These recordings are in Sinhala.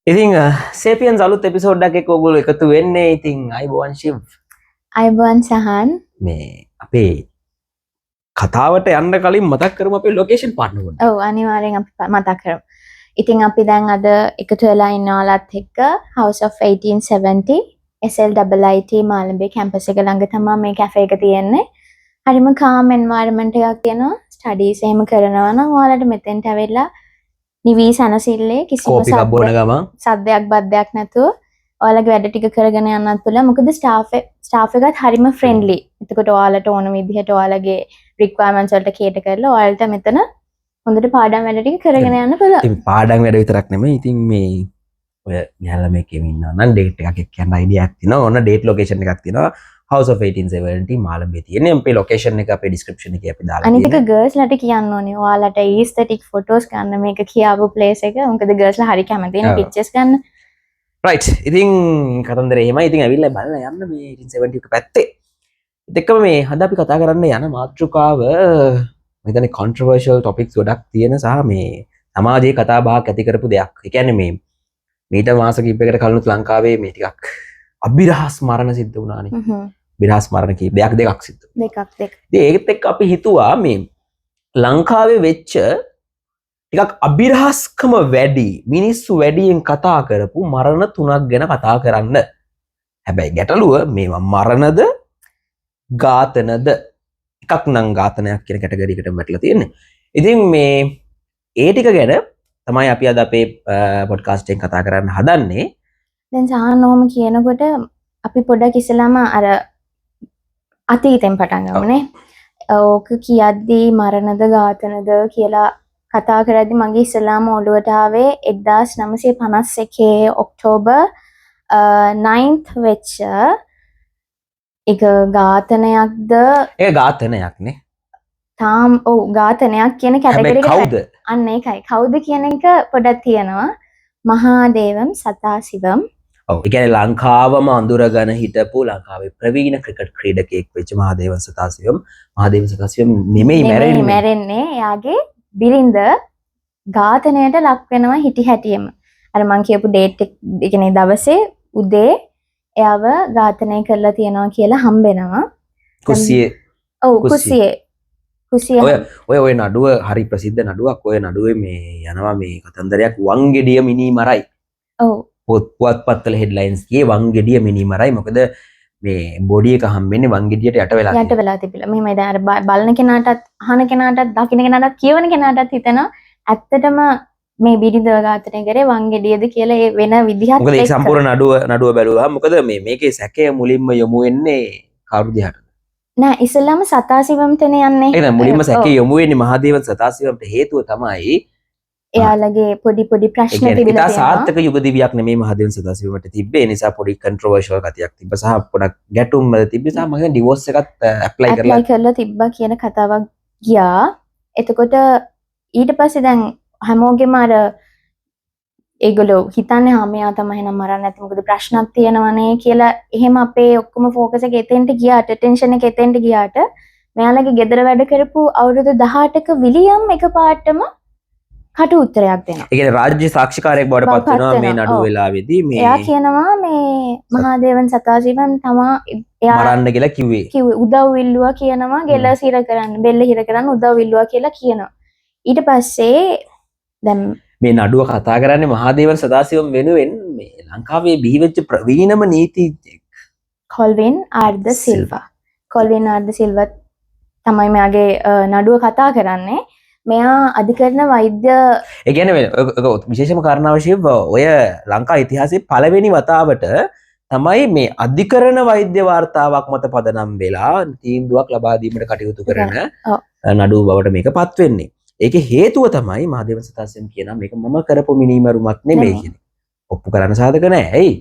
ඉතින් සේපියන්ස් අලුත් එපිසෝඩ් එකක් ඔයගොල්ලෝ එකතු වෙන්නේ. ඉතින් අයබෝවන් ශිව්. අයබෝවන් සහන්. මේ අපේ කතාවට යන්න කලින් මතක් කරමු අපේ ලොකේෂන් පාර්ට්නර් පොඩ්ඩක්. ඔව් අනිවාර්යෙන් අපි මතක් කරමු. ඉතින් අපි දැන් අද එකතු වෙලා ඉන්න ඔයාලත් එක්ක House of 1870 SLIIT Malambe campus එක ළඟ තමයි මේ කැෆේ එක තියෙන්නේ. හරිම calm environment එකක් තියෙනවා. ස්ටඩීස් එහෙම කරනවා නම් ඔයාලට මෙතෙන්ට ඇවිල්ලා නිවී සනසිල්ලේ කිසිම සද්දයක් බද්දයක් නැතුව ඔයාලගේ වැඩ ටික කරගෙන යන්නත් පුළුවන්. මොකද ස්ටාෆ් එකත් හරිම ෆ්‍රෙන්ඩ්ලි. එතකොට ඔයාලට ඕන විදිහට ඔයාලගේ රික්වයර්මන්ට්ස් වලට කේටර් කරලා ඔයාලට මෙතන හොඳට පාඩම් වැඩ ටික කරගෙන යන්න පුළුවන්. ඉතින් පාඩම් වැඩ විතරක් නෙමෙයි. ඉතින් මේ ඔය ගෑල්ලා මේකෙම ඉන්නවා නම් ඩේට් එකක් එක්ක යන්න අයිඩියාවක් තියෙනවා. ඕන ඩේට් ලොකේෂන් එකක් තියෙනවා. House of 1870 මාළඹේ තියෙන්නේ. අපේ ලොකේෂන් එක අපේ description එකේ අපි දාලා තියෙනවා. අනිත් එක ගර්ල්ස් ලට කියන්න ඕනේ. ඔයාලට aesthetic photos ගන්න මේක කියාපු place එක. මොකද ගර්ල්ස් ලා හරි කැමති නේ pictures ගන්න. right. ඉතින් කතන්දරේ එහෙමයි. ඉතින් ඇවිල්ලා බලලා යන්න මේ 1870 එක පැත්තේ. ඒකම මේ අද අපි කතා කරන්න යන මාතෘකාව මම හිතන්නේ controversial topics ගොඩක් තියෙන සහ මේ සමාජයේ කතා බහක් ඇති කරපු දෙයක්. ඒ කියන්නේ මේ මීට මාස කිහිපයකට කලින් ලංකාවේ මේ ටිකක් අභිරහස් මරණ සිද්ධ වුණානේ. විරහස් මරණ කීප දෙකක් සිද්ධ වුණා. දෙකක්. ඉතින් ඒකත් එක්ක අපි හිතුවා මේ ලංකාවේ වෙච්ච ටිකක් අභිරහස්කම වැඩි මිනිස්සු වැඩියෙන් කතා කරපු මරණ තුනක් ගැන කතා කරන්න. හැබැයි ගැටලුව මේවා මරණද ඝාතනද එකක් නම් ඝාතනයක් කියන කැටගරි එකට වැටලා තියෙන්නේ. ඉතින් මේ ඒ ටික ගැන තමයි අපි අද අපේ පොඩ්කාස්ට් එකෙන් කතා කරන්න හදන්නේ. දැන් සාහනෝම කියනකොට අපි පොඩ්ඩක් ඉස්සෙල්ලාම අර අතීතෙන් පටන් ගමුනේ. ඕක කියද්දී මරණද ඝාතනද කියලා කතා කරද්දී මගේ ඉස්සෙල්ලාම ඔළුවට ආවේ 1951 ඔක්තෝබර් 9th වෙච්ච එක ඝාතනයක්ද? ඒක ඝාතනයක් නේ. ඔව් ඝාතනයක් කියන කැටගරි එක. කවුද? අන්න ඒකයි. කවුද කියන එක පොඩක් තියෙනවා. මහාදේවම් සදාසිවම්. ඔව්. ඒ කියන්නේ ලංකාවම අඳුරගෙන හිටපු ලංකාවේ ප්‍රවීණ ක්‍රිකට් ක්‍රීඩකයෙක් වෙච්ච මහාදේවම් සදාසිවම්. මහාදේවම් සදාසිවම් නෙමෙයි මැරෙන්නේ. එයාගේ බිරිඳ ඝාතනයට ලක් වෙනවා හිටි හැටියෙම. අර මං කියපු ඩේට් එක ඒ කියන්නේ දවසේ උදේ එයාව ඝාතනය කරලා තියනවා කියලා හම්බෙනවා. කුස්සියේ. ඔව් කුස්සියේ. ඔය නඩුව හරි ප්‍රසිද්ධ නඩුවක්. ඔය නඩුවේ මේ යනවා මේ කතන්දරයක් වංගෙඩිය මිනි මරයි. ඔව්. පුවත්පත්වල හෙඩ්ලයින්ස් කියේ වංගෙඩිය මිනි මරයි. මොකද මේ බොඩි එක හම්බෙන්නේ වංගෙඩියට යට වෙලා තිබිලා. මෙහෙමයි දැන් අර බලන කෙනාටත් අහන කෙනාටත් දකින්න කෙනාටත් කියවන කෙනාටත් හිතෙනවා ඇත්තටම මේ බිරිඳ ඝාතනය කරේ වංගෙඩියද කියලා ඒ වෙන විදිහක්. මොකද ඒ සම්පූර්ණ නඩුව බැලුවා. මොකද මේකේ සැකය මුලින්ම යොමු වෙන්නේ කවුරු දිහාටද? නෑ ඉස්සෙල්ලාම සතාසිවම්ටනේ යන්නේ. ඒක නෑ මුලින්ම සැකේ යොමු වෙන්නේ මහාදේවම් සතාසිවම්ට. හේතුව තමයි එයාලගේ පොඩි ප්‍රශ්න තිබිලා තියෙනවා. ඒක සාර්ථක යුග දිවියක් නෙමෙයි මහාදේවම් සදාසිවම්ට තිබ්බේ. ඒ නිසා පොඩි කන්ට්‍රෝවර්ෂල් ගතියක් තිබ්බ සහ පොඩක් ගැටුම් වල තිබ්බ සහ මම හිතන්නේ ඩිවෝස් එකත් ඇප්ලයි කරලා තිබ්බා කියන කතාවක් ගියා. එතකොට ඊට පස්සේ දැන් හැමෝගෙම අර ඒගොල්ලෝ හිතන්නේ මෙයා තමයි නම් මරන්නේ නැති මොකද ප්‍රශ්නක් තියෙනවනේ කියලා එහෙම අපේ ඔක්කොම ફોකස් එක එතෙන්ට ගියාට ටෙන්ෂන් එක එතෙන්ට ගියාට මෙයාලගේ ගෙදර වැඩ කරපු අවුරුදු 18ක විලියම් එකපාරටම කට උත්තරයක් දෙනවා. ඒ කියන්නේ රාජ්‍ය සාක්ෂිකාරයෙක් බවට පත් වෙනවා මේ නඩුව වෙලාවේදී. මේ එයා කියනවා මේ මහාදේවම් සතාසිවම් තමා එයා මරන්න කියලා කිව්වේ. උදව් ඉල්ලුවා කියනවා ගෙල සිර කරන්න බෙල්ල හිර කරන්න උදව් ඉල්ලුවා කියලා කියනවා. ඊට පස්සේ දැන් මේ නඩුව කතා කරන්නේ මහාදේවම් සදාසිවම් වෙනුවෙන් මේ ලංකාවේ බිහිවෙච්ච ප්‍රවීණම නීතිඥයෙක් කොල්වින් ආර්.ද සිල්වා. කොල්වින් ආර්.ද සිල්වා තමයි මෙයාගේ නඩුව කතා කරන්නේ. මෙයා අධිකරණ වෛද්‍ය ඒ කියන්නේ විශේෂම කාරණාවශීව ඔය ලංකා ඉතිහාසයේ පළවෙනි වතාවට තමයි මේ අධිකරණ වෛද්‍ය වාර්තාවක් මත පදනම් වෙලා තීන්දුවක් ලබා දීමට කටයුතු කරන නඩුව බවට මේකපත් වෙන්නේ. ඒකේ හේතුව තමයි මහාදේවම් සතාසිවම් කියනවා මේක මම කරපු මිනිමරුමක් නෙමෙයි කියන්නේ. ඔප්පු කරන්න සාධක නැහැ. ඇයි?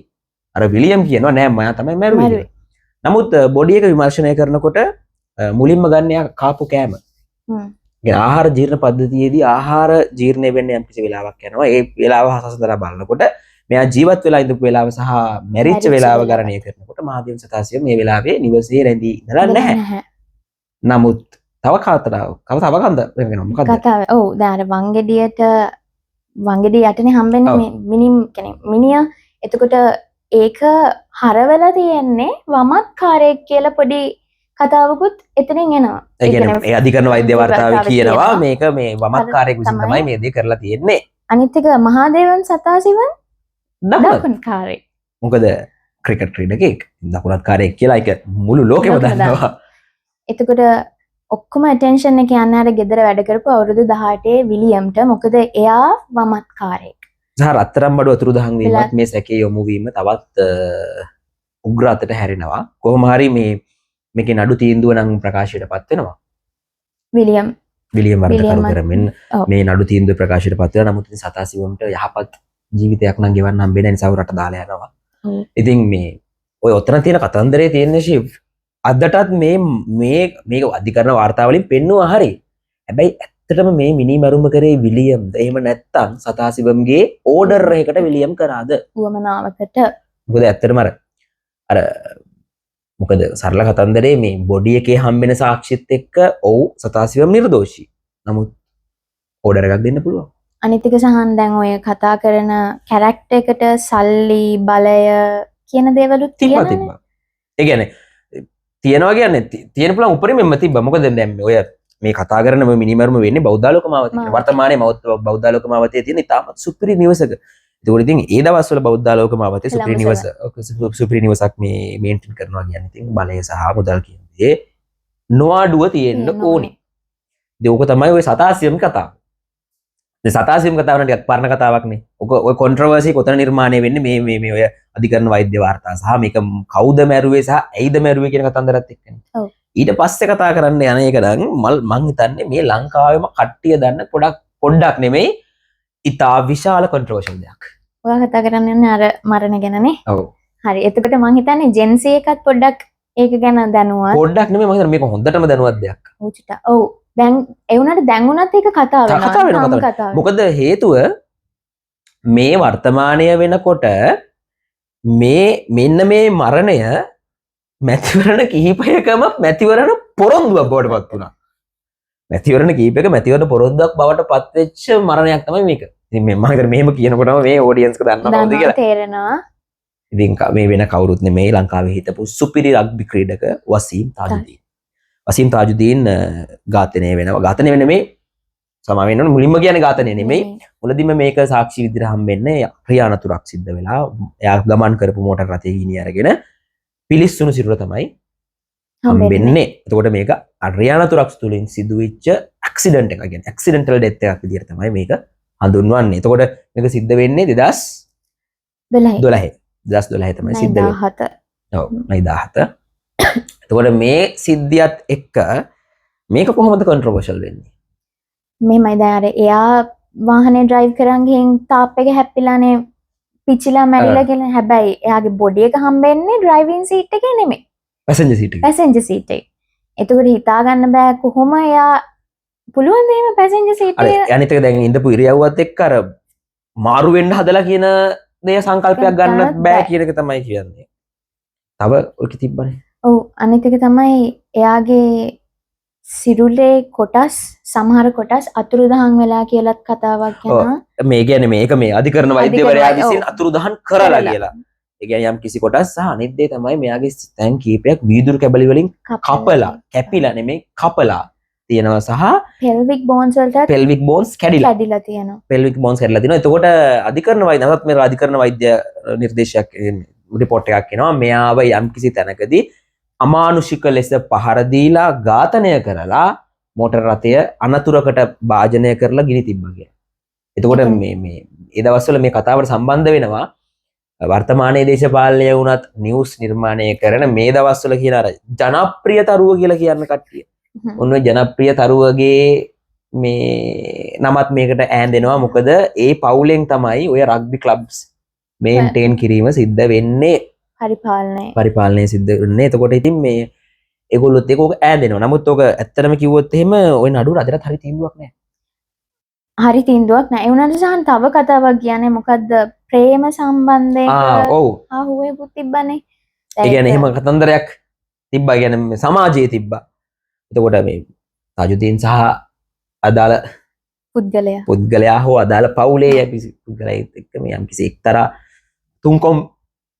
අර විලියම් කියනවා නෑ මම තමයි මැරුවේ. නමුත් බොඩි එක විමර්ශනය කරනකොට මුලින්ම ගන්න යා කාපු කෑම. ආහාර ජීර්ණ පද්ධතියේදී ආහාර ජීර්ණය වෙන්න යම් කිසි වෙලාවක් යනවා. ඒ වෙලාව හසසදලා බලනකොට මෙයා ජීවත් වෙලා ඉඳපු වෙලාව සහ මැරිච්ච වෙලාව ගණනය කරනකොට මහාදේවම් සතාසිවම් මේ වෙලාවේ නිවසේ රැඳී ඉඳලා නැහැ. නමුත් තව කතාවක් තව කන්ද වෙනවා. මොකද්ද? කතාව. ඔව් දැන් අර වංගෙඩියට වංගෙඩි යටනේ හම්බෙන්නේ මේ මිනිම් කෙනෙක් මිනිහා එතකොට ඒක හරවලා තියෙන්නේ වමත් කාරයෙක් කියලා පොඩි කතාවකුත් එතනින් එනවා. ඒ කියන්නේ ඒ අධිකරණ වෛද්‍ය වාර්තාවේ කියනවා මේක මේ වමත්කාරයෙක් විසින් තමයි මේ දේ කරලා තියෙන්නේ. අනිත් එක මහාදේවන් සතාසිවන් දකුණුකාරයෙක්. මොකද ක්‍රිකට් ක්‍රීඩකෙක් දකුණත්කාරයෙක් කියලා ඒක මුළු ලෝකෙම දන්නවා. එතකොට ඔක්කොම ඇටෙන්ෂන් එක යන්නේ අර ගෙදර වැඩ කරපු අවුරුදු 18 විලියම්ට. මොකද එයා වමත්කාරයෙක්. සහ රත්තරන් බඩු අතුරු දහන් වීමත් මේ සැකේ යොමු වීම තවත් උග්‍ර අතට හැරෙනවා. කොහොම හරි මේකේ නඩු තීන්දුව නම් ප්‍රකාශයටපත් වෙනවා. විලියම් වර්ධකරු කරමින් මේ නඩු තීන්දුව ප්‍රකාශයටපත් වෙනවා. නමුත් ඉතින් සතාසිවම්ට යහපත් ජීවිතයක් නම් ගෙවන්න හම්බෙන්නේ නැහැ නිසා රට දාලා යනවා. ඉතින් මේ ඔය ඔතන තියෙන කතන්දරේ තියෙන ෂිප් අදටත් මේ අධිකරණ වාර්තාවලින් පෙන්නවා හරි. හැබැයි ඇත්තටම මේ මිනිමරුම කරේ විලියම්ද? එහෙම නැත්නම් සතාසිවම්ගේ ඕඩර් එකකට විලියම් කරාද? උවමනාවකට. මොකද ඇත්තටම අර මොකද සරල කතන්දරේ මේ බොඩි එකේ හම්බෙන සාක්ෂිත් එක්ක ඔව් සතාසිවම් නිර්දෝෂී. නමුත් ඕඩර් එකක් දෙන්න පුළුවන්. අනිත් එක සහන් දැන් ඔය කතා කරන කැරක්ටර් එකට සල්ලි බලය කියන දේවලුත් තිබ්බා. ඒ කියන්නේ තියනවා කියන්නේ තියෙන පුළුවන් උපරිමෙන්ම තිබ්බා. මොකද දැන් ඔය මේ කතා කරන මේ මිනිමරුම වෙන්නේ බෞද්ධාලෝක මාවතේ. වර්තමානයේ බෞද්ධාලෝක මාවතේ තියෙන ඉතාමත් සුපිරි නිවසක. ඒකෝට ඉතින් ඒ දවස්වල බෞද්ධාලෝක මාවතේ සුපිරි නිවස සුපිරි නිවසක් මේ මේන්ටේන් කරනවා කියන්නේ ඉතින් බලය සහ මුදල් කියන්නේ නොඅඩුව තියෙන්න ඕනේ. ඉතින් ඕක තමයි ඔය සතාසියම් කතාව. දැන් සතාසියම් කතාව නම් ටිකක් පරණ කතාවක්නේ. ඔය කොන්ට්‍රොවර්සි කොතන නිර්මාණය වෙන්නේ මේ ඔය අධිකරණ වෛද්‍ය වාර්තා සහ මේක කවුද මැරුවේ සහ ඇයිද මැරුවේ කියන කතන්දරත් එක්කනේ. ඔව්. ඊට පස්සේ කතා කරන්න යන එක නම් මං හිතන්නේ මේ ලංකාවේම කට්ටිය දන්න පොඩ්ඩක් නෙමෙයි ඉතා විශාල කොන්ට්‍රොවර්ෂල් දෙයක්. ඔයා කතා කරන්න යන්නේ අර මරණ ගැනනේ. ඔව්. හරි. එතකොට මං හිතන්නේ ජෙන්සි එකත් පොඩ්ඩක් ඒක ගැන දැනුවත්. පොඩ්ඩක් නෙමෙයි මං හිතන්නේ මේක හොඳටම දැනුවත් දෙයක්. ඔව්. දැන් ඒ වුණාට දැන් උනත් ඒක කතා වෙනවා. මොකද හේතුව මේ වර්තමානය වෙනකොට මෙන්න මේ මරණය මැතිවරණ කිහිපයකම මැතිවරණ පොරොන්දුවක් බවට පත් වුණා. මැතිවරණ කිහිපයක මැතිවරණ පොරොන්දුවක් බවට පත් වෙච්ච මරණයක් තමයි මේක. ඉතින් මම හිතන්නේ මෙහෙම කියනකොටම මේ ඔඩියන්ස් එක දන්නවා නේද කියලා. තේරෙනවා. ඉතින් මේ වෙන කවුරුත් නෙමෙයි ලංකාවේ හිටපු සුපිරි රග්බි ක්‍රීඩක වසීම් තාජුදීන්. වසීම් තාජුදීන් ඝාතනය වෙනවා. ඝාතනය වෙන්නේ මේ සමා වෙන්න ඕනේ මුලින්ම කියන්නේ ඝාතනය නෙමෙයි. මුලදීම මේක සාක්ෂි විදිහට හම්බෙන්නේ ක්‍රියානතුරක් සිද්ධ වෙලා එයා ගමන් කරපු මෝටර් රථයේ ගිනි අරගෙන පිලිස්සුණු සිරුර තමයි හම්බෙන්නේ. එතකොට මේක ක්‍රියානතුරක් තුලින් සිදුවෙච්ච ඇක්සිඩන්ට් එකක්. කියන්නේ ඇක්සිඩන්ටල් ඩෙත් එකක් විදිහට තමයි මේක හඳුන්වන්නේ. එතකොට මේක සිද්ධ වෙන්නේ 2012 තමයි සිද්ධ වෙන්නේ. ඔව් 2017. එතකොට මේ සිද්ධියත් එක්ක මේක කොහොමද කන්ට්‍රොවර්ෂල් වෙන්නේ? මෙහෙමයි දැන් අර එයා වාහනේ ඩ්‍රයිව් කරන් ගිහින් තාප් එක හැප්පිලානේ පිච්චිලා මැරිලා කියලා. හැබැයි එයාගේ බොඩි එක හම්බෙන්නේ ඩ්‍රයිවිං සීට් එකේ නෙමෙයි. පැසෙන්ජර් සීට් එකේ. එතකොට හිතා ගන්න බෑ කොහොම එයා පුළුවන් ද එහෙම පැසෙන්ජර් සීට් එක. අනිත් එක දැන් ඉඳපු ඉරියව්වත් එක්ක අර මාරු වෙන්න හදලා කියන දේ සංකල්පයක් ගන්නත් බෑ කියන එක තමයි කියන්නේ. තව ඔක තිබ්බනේ. ඔව් අනිත් එක තමයි එයාගේ සිරුරේ කොටස් සමහර කොටස් අතුරුදහන් වෙලා කියලාත් කතාවක් යනවා. මේ කියන්නේ මේක මේ අධිකරණ වෛද්‍යවරයා විසින් අතුරුදහන් කරලා කියලා. ඒ කියන්නේ යම් කිසි කොටස් සහ අනිත් දේ තමයි මෙයාගේ තැන් කීපයක් වීදුරු කැබලි වලින් කපලා කැපිලා නෙමෙයි කපලා තියෙනවා සහ pelvic bones වලට pelvic bones කැඩිලා තියෙනවා. pelvic bones කැඩිලා තියෙනවා. එතකොට අධිකරණ වෛද්‍ය නැත්නම් මේ අධිකරණ වෛද්‍ය නිර්දේශයක් රිපෝට් එකක් එනවා. මෙයාව යම් කිසි තැනකදී අමානුෂික ලෙස පහර දීලා ඝාතනය කරලා මෝටර රථය අනතුරකට භාජනය කරලා ගිනි තිබ්බා කියලා. එතකොට මේ ඒ දවස්වල මේ කතාවට සම්බන්ධ වෙනවා වර්තමානයේ දේශපාලනය වුණත් නිවුස් නිර්මාණය කරන මේ දවස්වල කියන අර ජනප්‍රිය තරුව කියලා කියන කට්ටිය. ඔන්න ඔය ජනප්‍රිය තරුවගේ මේ නමත් මේකට ඈඳෙනවා. මොකද ඒ පවුලෙන් තමයි ඔය රග්බි ක්ලබ්ස් මේන්ටේන් කිරීම සිද්ධ වෙන්නේ. පරිපාලනය සිද්ධ වෙන්නේ. එතකොට ඉතින් මේ ඒගොල්ලොත් ඒක ඈඳෙනවා. නමුත් ඔක ඇත්තටම කිව්වොත් එහෙම ඔය නඩුව අදටත් හරි තීන්දුවක් නැහැ. හරි තීන්දුවක් නැහැ. ඒ වුණාට සහන් තව කතාවක් කියන්නේ මොකද්ද? ප්‍රේම සම්බන්ධයක ඔව්. ආහුවෙකුත් තිබ්බනේ. ඒ කියන්නේ එහෙම කතන්දරයක් තිබ්බා. කියන්නේ සමාජයේ තිබ්බා. එතකොට මේ තාජුදීන් සහ අදාළ පුද්ගලයා හෝ අදාළ පවුලේ යම්කිසි පුද්ගලයෙක් එක්ක මේ යම්කිසි එක්තරා තුන්කොම්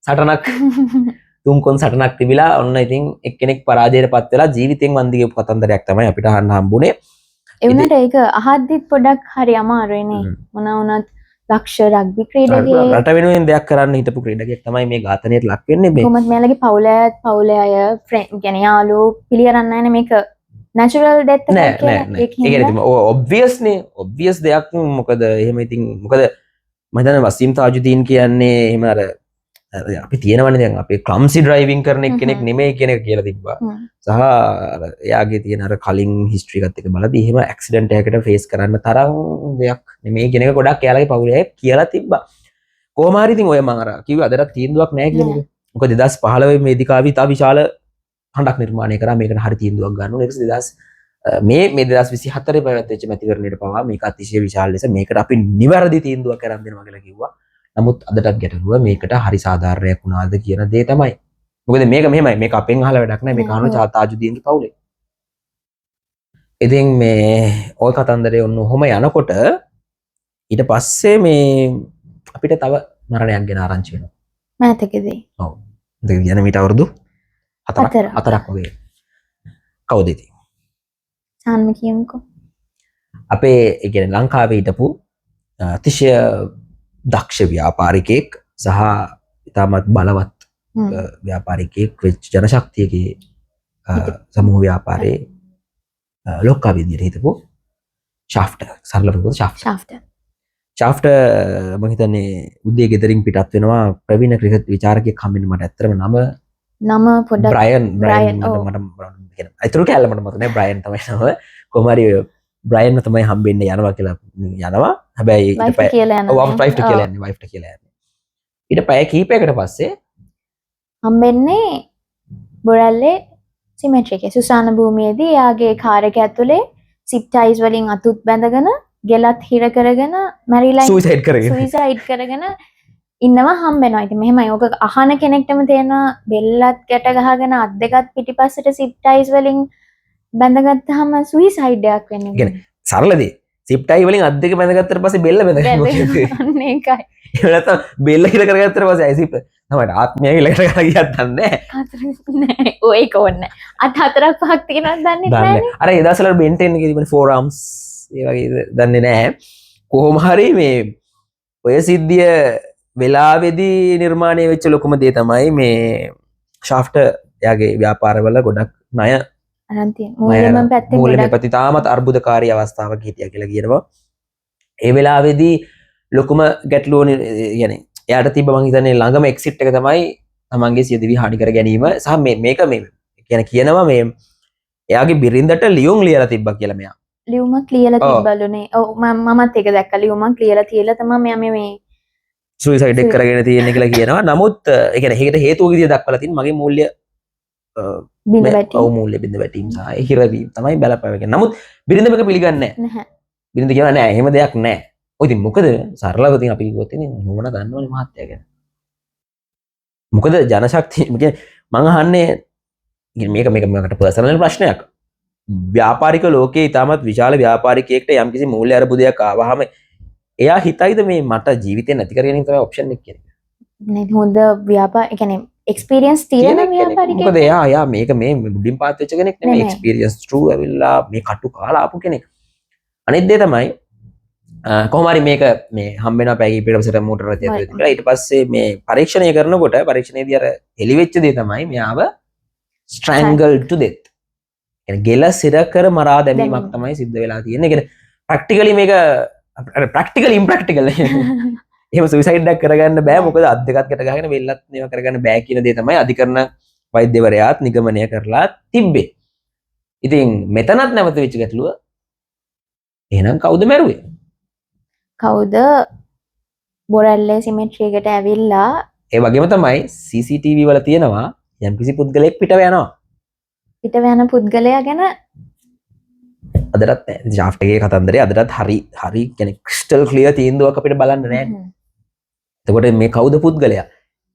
සටනක් තුන්කොන් සටනක් තිබිලා ඔන්න ඉතින් එක්කෙනෙක් පරාජයට පත් වෙලා ජීවිතෙන් වන්දිගේ කතන්දරයක් තමයි අපිට අහන්න හම්බුනේ. එවනට ඒක අහද්දිත් පොඩක් හරි අමාරුයිනේ. මොන වුණත් දක්ෂ රග්බි ක්‍රීඩකයෙක් රට වෙනුවෙන් දෙයක් කරන්න හිටපු ක්‍රීඩකයෙක් තමයි මේ ඝාතනයට ලක් වෙන්නේ මේ. කොහොමද මෙයාලගේ පවුලේ අය يعني යාළුවෝ පිළිගන්නේ නැහැ මේක natural death එකක් කියලා. ඒක කියන්නේ obvious දෙයක් මොකද එහෙම ඉතින් මොකද මම හිතන්නේ වසීම් තාජුදීන් කියන්නේ එහෙම අර අපි තියෙනවනේ දැන් අපේ ක්ලම්සි ඩ්‍රයිවිං කරන කෙනෙක් නෙමෙයි කියන එක කියලා තිබ්බා. සහ එයාගේ තියෙන අර කලින් හිස්ටරි එකත් එක බලද්දී එහෙම ඇක්සිඩන්ට් එකකට ෆේස් කරන්න තරම් දෙයක් නෙමෙයි කියන එක ගොඩක් එයාලගේ පවුලේ කියලා තිබ්බා. කොහොම හරි ඉතින් ඔය මම අර කිව්වේ අදටත් තීන්දුවක් නැහැ කියන එක. මොකද 2015 මේ දිකාවි තා විශාල හඬක් නිර්මාණය කරා මේකට හරි තීන්දුවක් ගන්න ඕනේ. ඊට පස්සේ මේ 2024 පැවැත්වෙච්ච මැතිවරණයට පවා මේක අතිශය විශාල ලෙස මේකට අපි නිවැරදි තීන්දුවක් කරන් දෙනවා කියලා කිව්වා. නමුත් අදටත් ගැටලුව මේකට හරි සාධාරණයක් වුණාද කියන දේ තමයි. මොකද මේක මෙහෙමයි මේක අපෙන් අහලා වැඩක් නැහැ මේක අහන තාජුදීන්ගේ පවුලේ. ඉතින් මේ ওই කතන්දරේ ඔන්න ඔහොම යනකොට ඊට පස්සේ මේ අපිට තව මරණයක් ගැන ආරංචි වෙනවා. මෑතකදී. ඔව්. ඒක කියන්නේ මීට අවුරුදු 4ක් වගේ. කවුද ඉතින්? සාන්ම කියමුකෝ. අපේ ඒ කියන්නේ ලංකාවේ හිටපු අතිශය දක්ෂ ව්‍යාපාරිකයෙක් සහ ඉතාමත් බලවත් ව්‍යාපාරිකයෙක් වෙච්ච ජනශක්තියගේ සමූහ ව්‍යාපාරයේ ලොක්කා විදියට හිටපු ෂාෆ්ට් සරලව කිව්වොත් ෂාෆ්ට් මම හිතන්නේ උදේ ගෙදරින් පිටත් වෙනවා ප්‍රවීණ ක්‍රිකට් විචාරකයෙක් හම්බෙන්න මට ඇත්තටම නම පොඩ්ඩක් බ්‍රයන් මට කියන අයිතුරු කැල්ල මට මතක නෑ බ්‍රයන් තමයි නම කොහොම හරි බ්‍රයන් තමයි හම්බෙන්න යනවා කියලා යනවා හැබැයි ඊට පස්සේ වයිෆ්ට කියලා යන්නේ ඊට පැය කිහිපයකට පස්සේ හම්බෙන්නේ බොරැල්ලේ සිමෙට්‍රි එකේ සුසාන භූමියේදී යාගේ කාර් එක ඇතුලේ සිප් ටයිස් වලින් අතුත් බැඳගෙන ගෙලත් හිර කරගෙන මැරිලා සුයිසයිඩ් කරගෙන ඉන්නවා හම්බෙනවා. ඉතින් මෙහෙමයි ඕක අහන කෙනෙක්ටම තේරෙනවා බෙල්ලත් ගැට ගහගෙන අත් දෙකත් පිටිපස්සට සිප් ටයිස් වලින් බැඳගත්තාම සුයිසයිඩ් එකක් වෙන්නේ. කියන්නේ සරලදී සිප් ටයි වලින් අත් දෙක බැඳගත්තට පස්සේ බෙල්ල බැඳගන්නවා. අන්න ඒකයි. එහෙම නැත්නම් බෙල්ල හිර කරගත්තට පස්සේ ඇයි සිප් තමයි ආත්මය හිලකට කරලා ගියත් දන්නේ නැහැ. ඒක ඕනේ. අත් 4ක් 5ක් තියෙනවද දන්නේ නැහැ. අර ඒ දවස්වල Ben 10 එකේ තිබුණ four arms ඒ වගේ දන්නේ නැහැ. කොහොම හරි මේ ඔය සිද්ධිය වෙලාවේදී නිර්මාණය වෙච්ච ලොකුම දේ තමයි මේ ෂාෆ්ට් එයාගේ ව්‍යාපාරවල ගොඩක් ණය අරන් තියෙන මූල්‍යමය පැත්තෙන් මූල්‍යමය පැත්තේ තාමත් අර්බුදකාරී අවස්ථාවක් හිටියා කියලා කියනවා. ඒ වෙලාවේදී ලොකුම ගැටලුව يعني එයාට තිබ්බ මං හිතන්නේ ළඟම එක්සිට් එක තමයි තමන්ගේ සියදිවි හානි කර ගැනීම සහ මේක මේ කියනවා මේ එයාගේ බිරිඳට ලියුම් ලියලා තිබ්බා කියලා මෙයා. ලියුමක් ලියලා තිබ්බලුනේ. ඔව් මමත් ඒක දැක්කා. ලියුමක් ලියලා තියලා තමයි මෙයා මේ සුයිසයිඩ් එක කරගෙන තියෙන්නේ කියලා කියනවා. නමුත් ඒ කියන්නේ ඒකට හේතුව විදිය දක්වලා තියෙන මගේ මූල්‍ය බිඳ වැටීම. ඔව් මූල්‍ය බිඳ වැටීම සහ හිරවීම තමයි බලපෑම. නමුත් බිරිඳ මේක පිළිගන්නේ නැහැ. බිරිඳ කියනවා නෑ එහෙම දෙයක් නෑ. ඔය ඉතින් මොකද සරලව ඉතින් අපි කිව්වොත් ඉතින් මොන දන්නවනේ මහත්තයා ගැන. මොකද ජනශක්තිය මම අහන්නේ මේකට පර්සනල් ප්‍රශ්නයක්. ව්‍යාපාරික ලෝකයේ ඉතාමත් විශාල ව්‍යාපාරිකයෙක්ට යම්කිසි මූල්‍ය අරබුදයක් ආවහම එයා හිතයිද මේ මට ජීවිතේ නැති කරගෙන තමයි ඔප්ෂන් එක කියන්නේ. නේ හොඳ ව්‍යාපාර ඒ කියන්නේ එක්ස්පීරියන්ස් තියෙන ව්‍යාපාරිකයෙක්. මොකද එයා මේක මේ මුඩින් පාත් වෙච්ච කෙනෙක් නෙමෙයි එක්ස්පීරියන්ස් ට්‍රූ ඇවිල්ලා මේ කටු කාලා ආපු කෙනෙක්. අනිත් දේ තමයි කොහොම හරි මේක මේ හම්බ වෙනවා පැය කිහිපයකට පස්සේ මෝටර රථය ඇතුළේ තිබුණා. ඊට පස්සේ මේ පරීක්ෂණය කරනකොට පරීක්ෂණයේදී අර එළිවෙච්ච දේ තමයි මෙයාව strangled to death. يعني ගෙල සිර කර මරා දැමීමක් තමයි සිද්ධ වෙලා තියෙන්නේ. يعني ප්‍රැක්ටිකලි මේක ප්‍රැක්ටිකල් ඉම්ප්‍රැක්ටිකල්. එහෙම සුයිසයිඩ් එකක් කරගන්න බෑ මොකද අත් දෙකත් ගැට ගහගෙන වෙල්ලත් නේව කරගන්න බෑ කියන දේ තමයි අධිකරණ වෛද්‍යවරයාත් නිගමනය කරලා තිබ්බේ. ඉතින් මෙතනත් නැවත වෙච්ච ගැටලුව එහෙනම් කවුද මැරුවේ? කවුද බොරැල්ලේ සිමෙට්‍රි එකට ඇවිල්ලා ඒ වගේම තමයි CCTV වල තියෙනවා යම්කිසි පුද්ගලයෙක් පිටව යනවා. පිටව යන පුද්ගලයා ගැන අදටත් නැහැ. ෂාෆ්ට් එකේ කතන්දරේ අදටත් හරි කියන්නේ ක්‍රිස්ටල් ක්ලියර් තීන්දුවක් අපිට බලන්න නැහැ. එතකොට මේ කවුද පුද්ගලයා?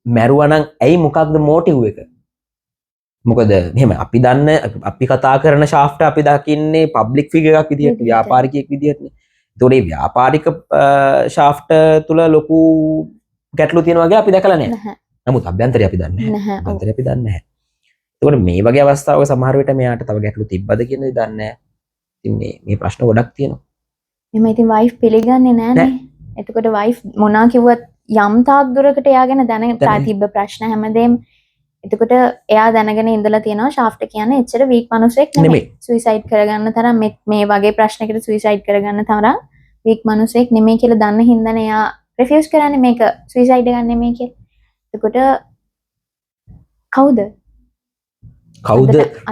මැරුවා නම් ඇයි මොකක්ද මෝටිව් එක? මොකද මෙහෙම අපි දන්න අපි කතා කරන ෂාෆ්ට් අපි දකින්නේ පබ්ලික් ෆිගර් එකක් විදියට ව්‍යාපාරිකයෙක් විදියටනේ. තොරේ ව්‍යාපාරික ශාෆ්ට තුළ ලොකු ගැටලු තියෙන වගේ අපි දැකලා නැහැ. නැහැ. නමුත් අභ්‍යන්තරය අපි දන්නේ නැහැ. නැහැ. ඔව්. අභ්‍යන්තරය අපි දන්නේ නැහැ. ඒකෝට මේ වගේ අවස්ථාවක සමහර විට මෙයාට තව ගැටලු තිබ්බද කියන දේ දන්නේ නැහැ. ඉතින් මේ ප්‍රශ්න ගොඩක් තියෙනවා. එහම ඉතින් වයිෆ් පිළිගන්නේ නෑනේ. එතකොට වයිෆ් මොනා කිව්වත් යම් තාක් දුරකට එයා ගැන දැන තිබ්බ ප්‍රශ්න හැමදේම එතකොට එයා දැනගෙන ඉඳලා තියෙනවා ශාෆ්ට් කියන්නේ එච්චර වීක් මිනිසෙක් නෙමෙයි. සුයිසයිඩ් කරගන්න තරම් මේ වගේ ප්‍රශ්නයකට සුයිසයිඩ් කරගන්න තරම් වීක් මිනිසෙක් නෙමෙයි කියලා දන්න හින්දානේ එයා රිෆියුස් කරන්නේ මේක සුයිසයිඩ් ගන්න නෙමෙයි කියලා. එතකොට කවුද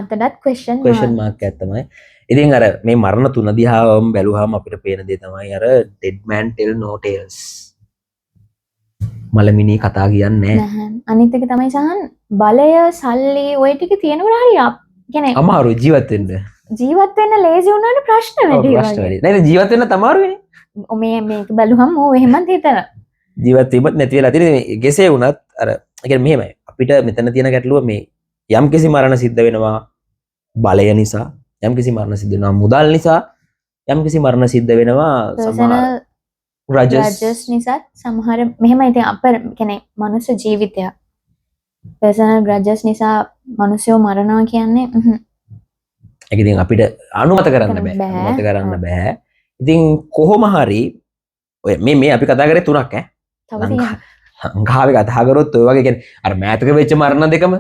අතටත් ක්වෙස්චන් මාක් එකක් තමයි. ඉතින් අර මේ මරණ තුන දිහාම බැලුවාම අපිට පේන දේ තමයි අර dead man tell no tales. මලමිනී කතා කියන්නේ නැහැ. අනිත් එක තමයි සහන් බලය සල්ලි ඔය ටික තියෙනකොට හරි කියන්නේ අමාරු ජීවත් වෙන්න. ජීවත් වෙන්න ලේසි වුණාට ප්‍රශ්න වැඩි වගේ. නේද ජීවත් වෙන්න තමාරුනේ. මේක බැලුවම ඕ එහෙමත් හිතන. ජීවත් වීමත් නැති වෙලා තියෙන කෙසේ වුණත් අර කියන්නේ මෙහෙමයි. අපිට මෙතන තියෙන ගැටලුව මේ යම් කිසි මරණ සිද්ධ වෙනවා බලය නිසා, යම් කිසි මරණ සිද්ධ වෙනවා මුදල් නිසා, යම් කිසි මරණ සිද්ධ වෙනවා සමහර රජස් නිසා සමහර මෙහෙමයි. ඉතින් අප කියන්නේ මනුස්ස ජීවිතය පර්සනල් ග්‍රජස් නිසා මිනිස්සු මරනවා කියන්නේ ඒක ඉතින් අපිට අනුමත කරන්න බෑ. අනුමත කරන්න බෑ. ඉතින් කොහොම හරි ඔය මේ අපි කතා කරේ තුනක් ඈ. තව තියෙනවා. ලංකාවේ කතා කරොත් ඔය වගේ කියන්නේ අර මෑතක වෙච්ච මරණ දෙකම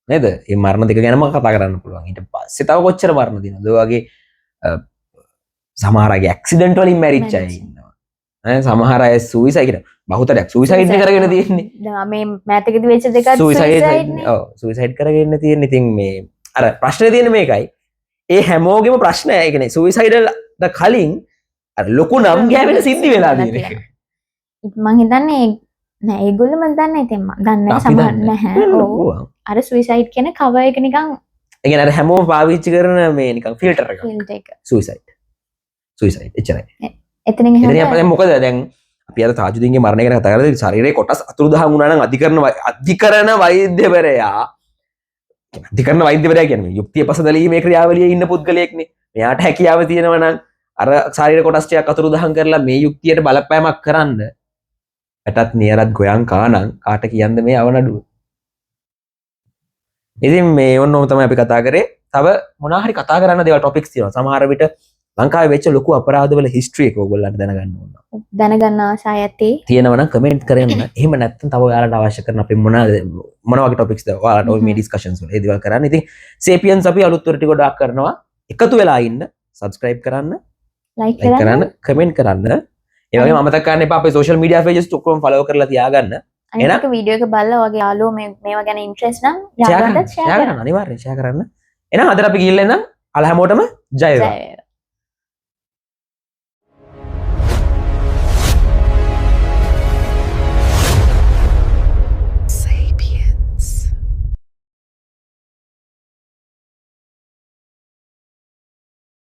නේද? මේ මරණ දෙක ගැනම කතා කරන්න පුළුවන්. ඊට පස්සේ තව කොච්චර මරණ දිනවද? ඔය වගේ සමහර අය ඇක්සිඩන්ට් වලින් මැරිච්ච අය ඉන්නවා. සමහර අය සුයිසයිඩ් කියන බහුතරයක් සුයිසයිඩ් කරගෙන තියෙන්නේ. දැන් මේ මෑතකදී වෙච්ච දෙකත් සුයිසයිඩ් නේ. ඔව් සුයිසයිඩ් කරගෙන තියෙන්නේ. ඉතින් මේ අර ප්‍රශ්නේ තියෙන්නේ මේකයි. ඒ හැමෝගෙම ප්‍රශ්නය ඒ කියන්නේ සුයිසයිඩ්ට කලින් අර ලොකු නම් ගෑවෙන සිද්ධි වෙලා තියෙනවා. මං හිතන්නේ නෑ ඒගොල්ලෝ මන් දන්නේ ඉතින් මන් දන්නේ සමහර නැහැ. ඔව්. අර සුයිසයිඩ් කියන කවර් එක නිකන් ඒ කියන්නේ අර හැමෝම පාවිච්චි කරන මේ නිකන් ෆිල්ටර් එකක්. ෆිල්ටර් එක. සුයිසයිඩ් එච්චරයි. එතනින් එතනින් අපේ මොකද දැන් අපි අර තාජුදීන්ගේ මරණය ගැන කතා කරද්දී ශරීරයේ කොටස් අතුරුදහන් වුණා නම් අධිකරණ වෛද්‍යවරයා අධිකරණ වෛද්‍යවරයා කියන්නේ යුක්තිය පසදලීමේ ක්‍රියාවලියේ ඉන්න පුද්ගලයෙක්නේ. මෙයාට හැකියාව තියෙනවා නම් අර ශරීර කොටස් ටිකක් අතුරුදහන් කරලා මේ යුක්තියට බලපෑමක් කරන්න ඇටත් නියරත් ගොයන් කානං කාට කියන්න මේ අවනඩුව. ඉතින් මේ ඔන්නෝම තමයි අපි කතා කරේ. තව මොනවා හරි කතා කරන්න දේවල් ටොපික්ස් තියෙනවා. සමහර විට ලංකාවේ වෙච්ච ලොකු අපරාධවල හිස්ටරි එක ඔයගොල්ලන්ට දැනගන්න ඕන. දැනගන්න ආසයි ඇති. තියෙනවා නම් කමෙන්ට් කරන්න. එහෙම නැත්නම් තව ඔයාලට අවශ්‍ය කරන අපි මොන වගේ ටොපික්ස්ද ඔයාලට ඔය මේ ඩිස්කෂන්ස් වල ඒ දේවල් කරන්න. ඉතින් සේපියන්ස් අපි අලුත් වල ටික ගොඩක් කරනවා. එකතු වෙලා ඉන්න, subscribe කරන්න, like කරන්න, comment කරන්න. ඒ වගේම අමතක කරන්න එපා අපේ social media pages ඔක්කොම follow කරලා තියාගන්න. අනිත් වීඩියෝ එක බලලා වගේ යාළුවෝ මේවා ගැන ඉන්ට්‍රෙස්ට් නම් යාළුවන්ට share කරන්න. අනිවාර්යෙන් share කරන්න. එහෙනම් අද අපි ගිහිල්ලා ඉඳන් අල හැමෝටම ජය වේවා.